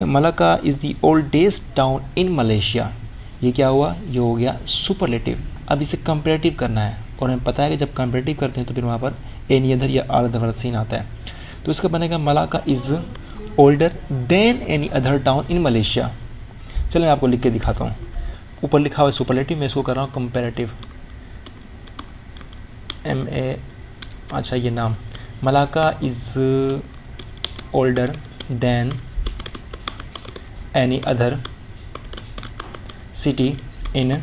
Malacca is the oldest town in Malaysia. ये क्या हुआ, ये हो गया सुपरलेटिव। अब इसे कंपेरेटिव करना है और हमें पता है कि जब कंपेरेटिव करते हैं तो फिर वहाँ पर एनी अदर या ऑल अदर वाला सीन आता है। तो इसका बनेगा Malacca is older than any other town in Malaysia. चलो मैं आपको लिख के दिखाता हूँ। ऊपर लिखा हुआ है सुपरलेटिव, मैं इसको कर रहा हूँ कंपेरेटिव। अच्छा ये नाम Malacca is older than any other city in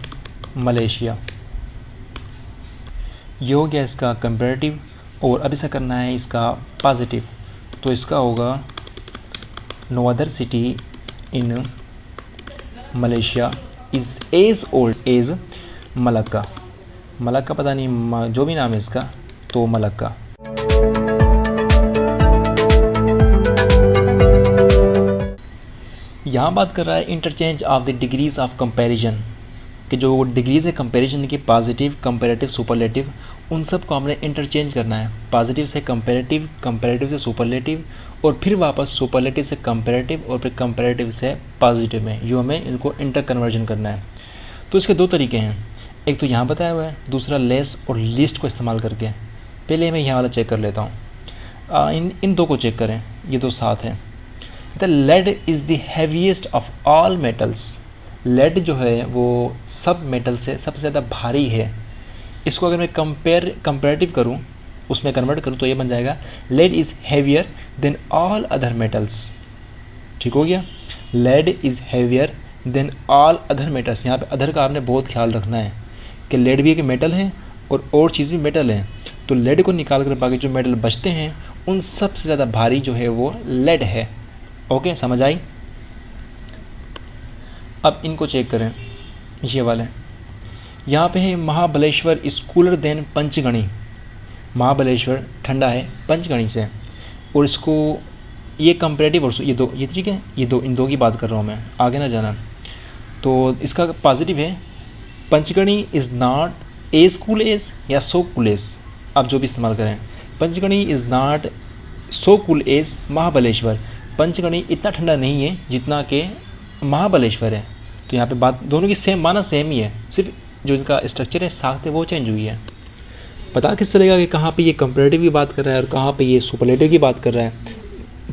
Malaysia. ये हो गया इसका कंपेरेटिव। और अब इसे करना है इसका पॉजिटिव, तो इसका होगा no other city in Malaysia is as old as Malacca. Malacca पता नहीं जो भी नाम है इसका, तो मलक्का। यहाँ बात कर रहा है interchange of the degrees of comparison, कि जो डिग्रीज़ है कंपैरिजन की, पॉजिटिव, कंपैरेटिव, सुपरलेटिव, उन सब को हमने इंटरचेंज करना है। पॉजिटिव से कंपैरेटिव, कंपैरेटिव से सुपरलेटिव, और फिर वापस सुपरलेटिव से कंपैरेटिव, और फिर कंपैरेटिव से पॉजिटिव में, यूँ हमें इनको इंटर कन्वर्जन करना है। तो इसके दो तरीके हैं, एक तो यहाँ बताया हुआ है, दूसरा लेस और लीस्ट को इस्तेमाल करके। पहले मैं यहाँ वाला चेक कर लेता हूँ। इन दो को चेक करें, ये दो साथ हैं। Lead is the heaviest of all metals. Lead जो है वो सब मेटल से सबसे ज़्यादा भारी है। इसको अगर मैं कंपेरेटिव करूँ, उसमें कन्वर्ट करूँ, तो ये बन जाएगा lead is heavier than all other metals. ठीक हो गया, lead is heavier than all other metals. यहाँ पे अदर का आपने बहुत ख्याल रखना है कि लेड भी एक मेटल है और चीज़ भी मेटल है। तो लेड को निकाल कर बाकी जो मेटल बचते हैं उन सबसे ज़्यादा भारी जो है वो लेड है। ओके, समझ आई। अब इनको चेक करें, ये वाले यहाँ पे है Mahabaleshwar is cooler than Panchgani. Mahabaleshwar ठंडा है पंचगणी से। और इसको ये कंपेरेटिव, और ये ठीक है, इन दो की बात कर रहा हूँ मैं, आगे ना जाना। तो इसका पॉजिटिव है Panchgani is not as cool as या सो कूल एज, आप जो भी इस्तेमाल करें। Panchgani is not so cool as Mahabaleshwar. Panchgani इतना ठंडा नहीं है जितना कि महाबलेश्वर है। तो यहाँ पे बात दोनों की सेम, माना सेम ही है, सिर्फ जो इसका स्ट्रक्चर है, साख्त है, वो चेंज हुई है। पता किस चलेगा कि कहाँ पे ये कंपेरेटिव की बात कर रहा है और कहाँ पे ये सुपरलेटिव की बात कर रहा है,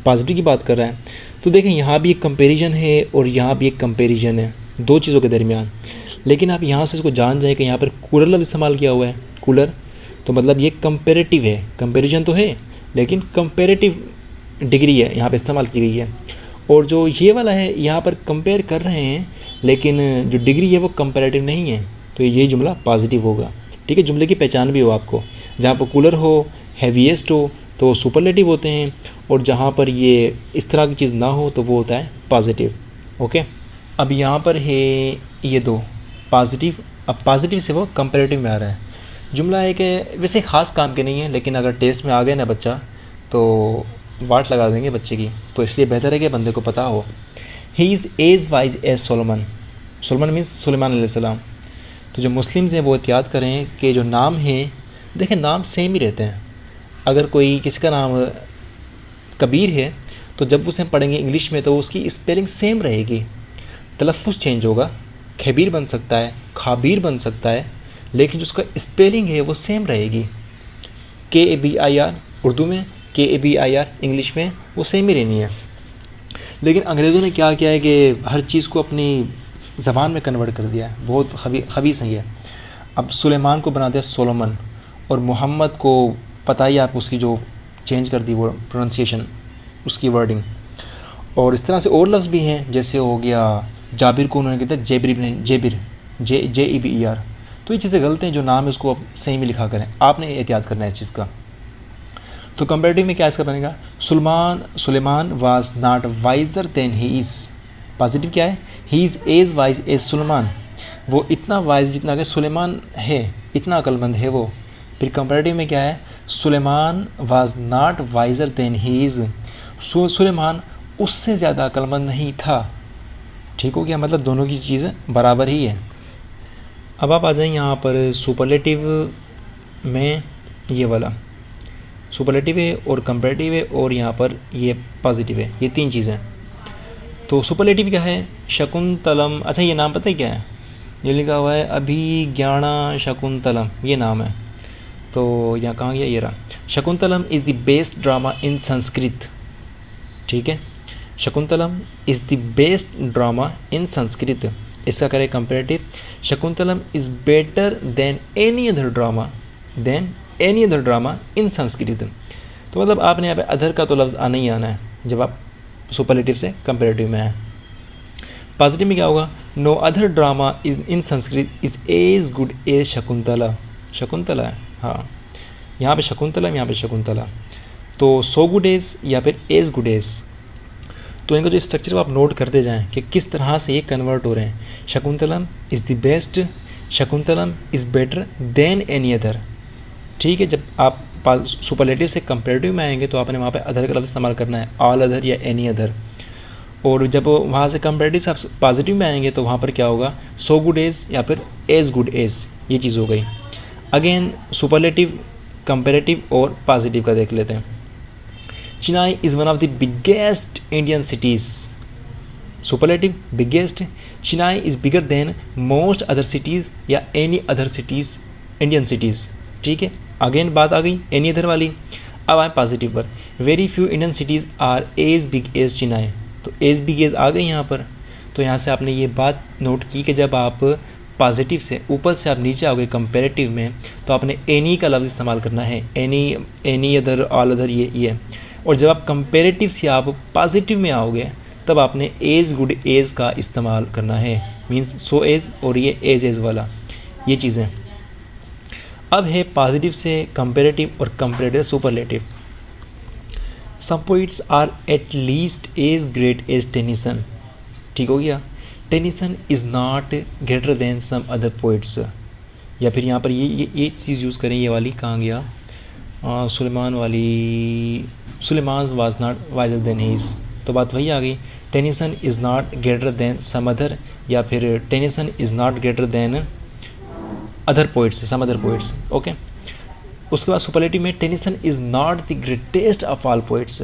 पॉजिटिव की बात कर रहा है। तो देखें यहाँ भी एक कंपेरिजन है और यहाँ भी एक कंपेरिजन है दो चीज़ों के दरमियान। लेकिन आप यहाँ से इसको जान जाए कि यहाँ पर कूलर लफ्ज़ इस्तेमाल किया हुआ है, कूलर, तो मतलब ये कंपेरेटिव है। कंपेरिजन तो है लेकिन कंपेरेटिव डिग्री है यहाँ पे इस्तेमाल की गई है। और जो ये वाला है यहाँ पर कंपेयर कर रहे हैं लेकिन जो डिग्री है वो कंपेरेटिव नहीं है, तो ये जुमला पॉजिटिव होगा। ठीक है, जुमले की पहचान भी हो आपको। जहाँ पर कूलर हो, हैवीएस्ट हो, तो सुपरलेटिव होते हैं, और जहाँ पर ये इस तरह की चीज़ ना हो तो वो होता है पॉजिटिव। ओके, अब यहाँ पर है ये दो पॉजिटिव। अब पॉजिटिव से वो कंपेरेटिव में आ रहा है। जुमला है कि वैसे ख़ास काम के नहीं है, लेकिन अगर टेस्ट में आ गया ना बच्चा तो वाट लगा देंगे बच्चे की, तो इसलिए बेहतर है कि बंदे को पता हो। He is as wise as Solomon. Solomon means Suleman अलैहिस्सलाम। तो जो मुस्लिम्स हैं वो एहतियात करें कि जो नाम है, देखें नाम सेम ही रहते हैं। अगर कोई किसी का नाम कबीर है तो जब उसे पढ़ेंगे इंग्लिश में तो उसकी स्पेलिंग सेम रहेगी, तलफ़ुज़ चेंज होगा। खबीर बन सकता है, खाबीर बन सकता है, लेकिन जो उसका स्पेलिंग है वो सेम रहेगी। KABIR उर्दू में, KABIR इंग्लिश में, वो सेम ही रहनी है। लेकिन अंग्रेज़ों ने क्या किया है कि हर चीज़ को अपनी ज़बान में कन्वर्ट कर दिया है, बहुत खबीस है ये। अब सुलेमान को बना दिया सोलोमन, और मोहम्मद को पता ही आप उसकी जो चेंज कर दी वो प्रोनाउंसिएशन, उसकी वर्डिंग। और इस तरह से और लफ्ज़ भी हैं, जैसे हो गया जाबिर को उन्होंने कहते हैं जेबिर, JEBER। तो ये चीज़ें गलत हैं, जो नाम है उसको सही में लिखा करें, आपने एहतियात करना है इस चीज़ का। तो कंपेरेटिव में क्या इसका बनेगा, Suleman was not wiser than he is. Positive क्या है, he is as wise as Suleman. वो इतना वाइज जितना कि सुलेमान है, इतना अक्लमंद है वो। फिर कंपेरेटिव में क्या है, Suleman was not wiser than he is. Suleman उससे ज़्यादा अक्लमंद नहीं था। ठीक हो गया, मतलब दोनों की चीज़ें बराबर ही है। अब आप आ जाएँ यहाँ पर सुपरलेटिव में, ये वाला सुपरलेटिव है और कंपेरेटिव है और यहाँ पर ये पॉजिटिव है, ये तीन चीज़ें। तो सुपरलेटिव क्या है? शकुंतलम। अच्छा ये नाम पता है क्या है? ये लिखा हुआ है अभिज्ञाना शकुंतलम, ये नाम है। तो यहाँ कहाँ गया? ये रहा। Shakuntalam is the best drama in Sanskrit. ठीक है, Shakuntalam is the best drama in Sanskrit. इसका करें comparative, Shakuntalam is better than any other drama in Sanskrit. तो मतलब आपने यहाँ पे अदर का तो लफ्ज़ आना ही आना है जब आप सुपरलेटिव से कंपेरेटिव में है। पॉजिटिव में क्या होगा? No other drama in Sanskrit is as good as Shakuntala. Shakuntala है, हाँ, यहाँ पे शकुंतला, यहाँ पे शकुंतला। तो सो गुड एज या फिर एज गुड एज। तो इनका जो स्ट्रक्चर आप नोट करते जाएं कि किस तरह से ये कन्वर्ट हो रहे हैं। Shakuntalam is the best, Shakuntalam is better than any other. ठीक है, जब आप सुपरलेटिव से कंपेरेटिव में आएंगे तो आपने वहाँ पे अदर का लफ्ज़ इस्तेमाल करना है, ऑल अदर या एनी अदर। और जब वहाँ से कंपेरेटिव से आप पॉजिटिव में आएंगे तो वहाँ पर क्या होगा? सो गुड एज या फिर एज गुड एज, ये चीज़ हो गई। अगेन सुपरलेटिव, कंपेरेटिव और पॉजिटिव का देख लेते हैं। Chennai is one of the biggest Indian cities. Superlative biggest, Chennai is bigger than most other cities या any other cities, Indian cities. ठीक है, अगेन बात आ गई एनी अदर वाली। अब आए पॉजिटिव पर। Very few Indian cities are as big as Chennai. तो एज बिग एज आ गई यहाँ पर। तो यहाँ से आपने ये बात नोट की कि जब आप पॉजिटिव से ऊपर से आप नीचे आओगे कंपेरेटिव में तो आपने एनी का लफ्ज़ इस्तेमाल करना है, एनी अदर, ऑल अदर, ये। और जब आप कंपेरेटिव से आप पॉजिटिव में आओगे तब आपने एज गुड एज का इस्तेमाल करना है, मींस सो एज और ये एज वाला, ये चीज़ें। अब है पॉजिटिव से कंपेरेटिव और comparative superlative. Some poets are at least as great as Tennyson. ठीक हो गया, Tennyson is not greater than some other poets. या फिर यहाँ पर ये चीज़ यूज़ करें, ये वाली कहाँ गया? सुलेमान वाली, Suleman was not wiser than he's. तो बात वही आ गई, Tennyson is not greater than some other, या फिर Tennyson is not greater than other poets, some other poets. Okay, उसके बाद सुपरलेटिव में Tennyson is not the greatest of all poets,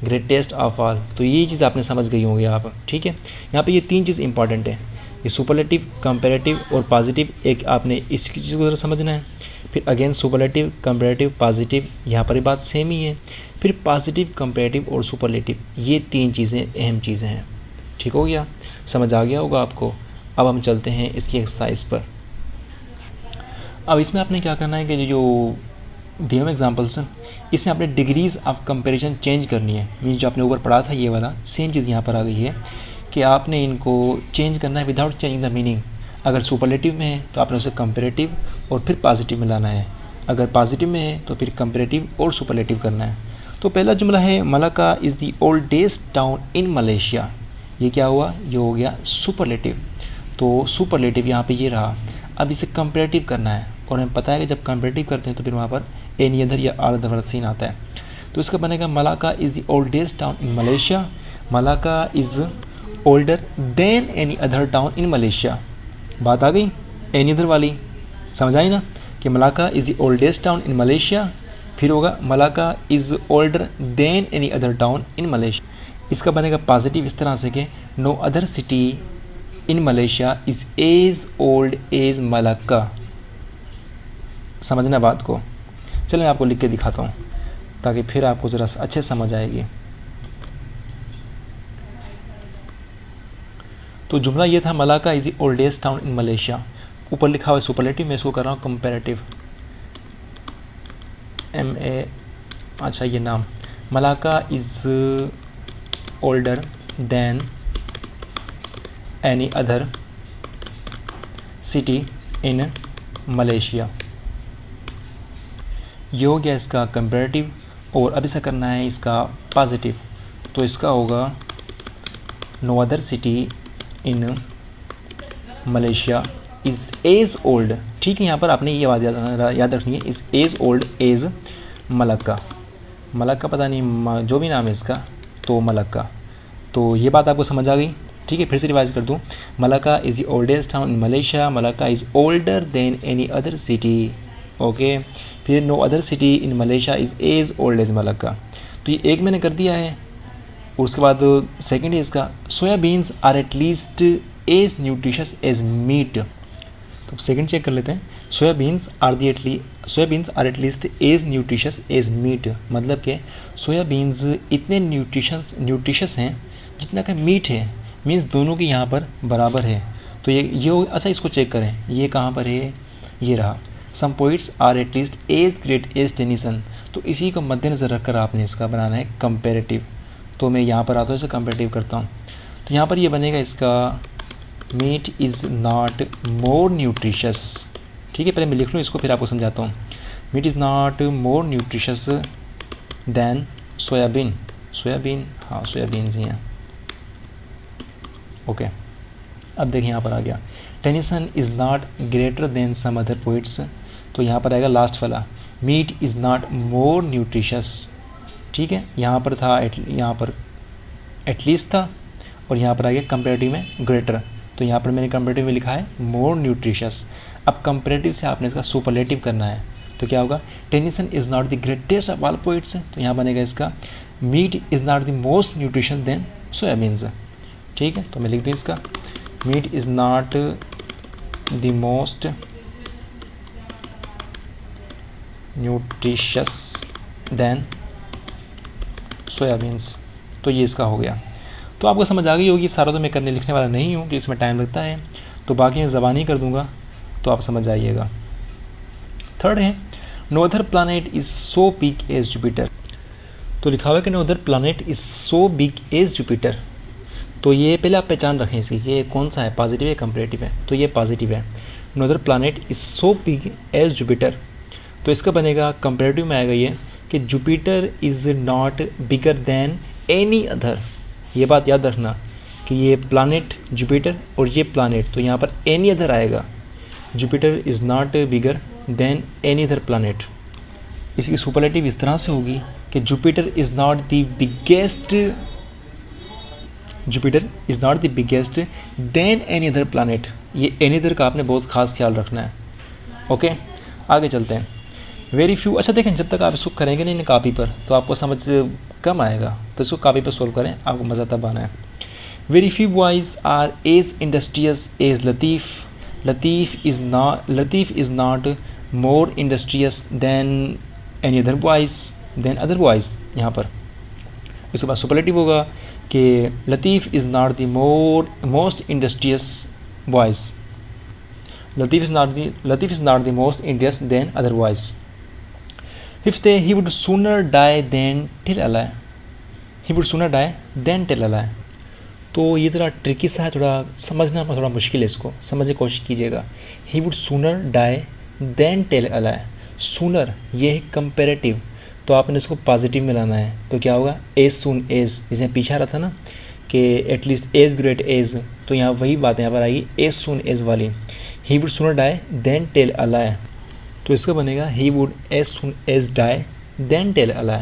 greatest of all. तो ये चीज़ आपने समझ गई होंगी आप। ठीक है, यहाँ पे ये तीन चीज़ इंपॉर्टेंट है, ये सुपरलेटिव, कंपेरेटिव और पॉजिटिव। एक आपने इसकी चीज़ को ज़रा समझना है। फिर अगेन सुपरलेटिव, कंपेरेटिव, पॉजिटिव, यहाँ पर भी बात सेम ही है। फिर पॉजिटिव, कंपेरेटिव और सुपरलेटिव, ये तीन चीज़ें अहम चीज़ें हैं। ठीक हो गया, समझ आ गया होगा आपको। अब हम चलते हैं इसकी एक्सरसाइज पर। अब इसमें आपने क्या करना है कि जो दिए हुए एग्जाम्पल्स हैं इसमें आपने डिग्रीज़ ऑफ कंपैरिजन चेंज करनी है। मीन्स जो आपने ऊपर पढ़ा था ये वाला सेम चीज़ यहाँ पर आ गई है कि आपने इनको चेंज करना है विदाउट चेंजिंग द मीनिंग। अगर सुपरलेटिव में है तो आपने उसे कंपेरेटिव और फिर पॉजिटिव में लाना है, अगर पॉजिटिव में है तो फिर कंपेरेटिव और सुपरलेटिव करना है। तो पहला जुमला है Malacca is the oldest town in Malaysia. ये क्या हुआ? ये हो गया सुपरलेटिव। तो सुपरलेटिव यहाँ पे ये रहा। अब इसे कंपेरेटिव करना है और हमें पता है कि जब कंपेरेटिव करते हैं तो फिर वहाँ पर एनी अदर या ऑल अदर वाला सीन आता है। तो इसका बनेगा Malacca is the oldest town in Malaysia. Malacca is older than any other town in Malaysia. बात आ गई एनी अदर वाली, समझ आई ना कि Malacca is the oldest town in Malaysia. फिर होगा Malacca is older than any other town in Malaysia. इसका बनेगा पॉजिटिव इस तरह से कि no other city in Malaysia is as old as Malacca. समझना बात को। चलें आपको लिख के दिखाता हूँ ताकि फिर आपको ज़रा अच्छे समझ आएगी। तो जुमला ये था Malacca is the oldest town in Malaysia. ऊपर लिखा हुआ है सुपरलेटिव, मैं इसको कर रहा हूँ कंपैरेटिव, अच्छा ये नाम Malacca is older than any other city in Malaysia. ये हो गया इसका कंपैरेटिव। और अब इसे करना है इसका पॉजिटिव। तो इसका होगा no other city in Malaysia is as old. ठीक है, यहाँ पर आपने ये बात याद रखनी है, is as old as Malacca. मलाक्का पता नहीं जो भी नाम है इसका, तो मलाक्का। तो ये बात आपको समझ आ गई। ठीक है, फिर से रिवाइज कर दूँ। Malacca is the oldest town in Malaysia. Malacca is older than any other city. Okay, फिर no other city in Malaysia is as old as Malacca. तो ये एक मैंने कर दिया है उसके बाद सेकंड है इसका, soybeans are at least as nutritious as meat. तो सेकंड चेक कर लेते हैं, soybeans are at least as nutritious as meat, मतलब कि सोयाबीन्स इतने न्यूट्रिशियस हैं जितना कि मीट है, मीन्स दोनों की यहाँ पर बराबर है। तो ये अच्छा, इसको चेक करें, ये कहाँ पर है, ये रहा, some poets are at least as great as Tennyson. तो इसी को मद्देनज़र रखकर आपने इसका बनाना है कंपेरेटिव। तो मैं यहाँ पर आता हूँ, इसे कंपेरेटिव करता हूँ। तो यहाँ पर ये बनेगा इसका, meat is not more nutritious. ठीक है, पहले मैं लिख लूँ इसको, फिर आपको समझाता हूँ। Meat is not more nutritious than soybean. हाँ, सोयाबीन्स ही हैं। ओके, अब देखिए यहाँ पर आ गया, Tennyson is not greater than some other poets. तो यहाँ पर आएगा लास्ट वाला, meat is not more nutritious. ठीक है, यहाँ पर था यहाँ पर एटलीस्ट था, और यहाँ पर आ गया कंपेरेटिव में ग्रेटर। तो यहाँ पर मैंने कंपेरेटिव में लिखा है मोर न्यूट्रिशियस। अब कंपेरेटिव से आपने इसका सुपरलेटिव करना है, तो क्या होगा, Tennyson is not the greatest of all poets. तो यहाँ बनेगा इसका, meat is not the most nutritious than soybeans. ठीक है, तो मैं लिख दूँ इसका, meat is not the most nutritious than soybeans. तो ये इसका हो गया। तो आपको समझ आ गई होगी, सारा तो मैं करने लिखने वाला नहीं हूँ, कि इसमें टाइम लगता है, तो बाकी मैं ज़बानी कर दूँगा, तो आप समझ आइएगा। थर्ड है, no other planet is so big as Jupiter. तो लिखा हुआ है कि no other planet is so big as Jupiter. तो ये पहले आप पहचान रखें इसकी, ये कौन सा है, पॉजिटिव है कंपेरेटिव है। तो ये पॉजिटिव है, no other planet is so big as Jupiter. तो इसका बनेगा कंपेरेटिव में आएगा ये कि Jupiter is not bigger than any other. ये बात याद रखना कि ये प्लानट जुपिटर और ये प्लानट, तो यहाँ पर एनी अदर आएगा, Jupiter is not bigger than any other planet. इसकी सुपरलेटिव इस तरह से होगी कि Jupiter is not the biggest, Jupiter is not the biggest than any other planet. ये एनी अदर का आपने बहुत खास ख्याल रखना है। ओके, आगे चलते हैं। वेरी फ्यू, अच्छा देखें, जब तक आप इसको करेंगे नहीं कॉपी पर, तो आपको समझ कम आएगा, तो इसको कॉपी पर सोल्व करें, आपको मज़ा तब आना है। Very few boys are as industrious as Latif. Latif is not more industrious than any other boys. यहाँ पर इसके बाद सुपरलेटिव होगा कि Latif is not the most industrious boys. Latif is not the most industrious than other boys. Fifth, he would sooner die than tell a lie. He would sooner die than tell a lie. तो ये थोड़ा tricky सा है, थोड़ा समझना थोड़ा मुश्किल है, इसको समझने की कोशिश कीजिएगा। He would sooner die than tell a lie. Sooner ये है कंपेरेटिव, तो आपने इसको पॉजिटिव में लाना है। तो क्या होगा, एज सून एज, जिसे पीछे आ रहा था ना कि एटलीस्ट एज ग्रेट एज, तो यहाँ वही बात यहाँ पर आएगी, एज सून एज वाली। He would sooner die than tell a lie. तो इसका बनेगा he would as soon as die than tell a lie.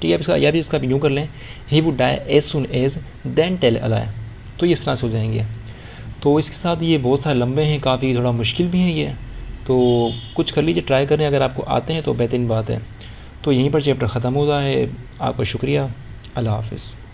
ठीक है, इसका या भी इसका यूँ कर लें, he would die as soon as than tell a lie. तो इस तरह से हो जाएंगे। तो इसके साथ ये बहुत सारे लंबे हैं, काफ़ी थोड़ा मुश्किल भी हैं ये, तो कुछ कर लीजिए, ट्राई करें, अगर आपको आते हैं तो बेहतरीन बात है। तो यहीं पर चैप्टर ख़त्म होता है। आपका शुक्रिया, अल्लाह हाफ़िज़।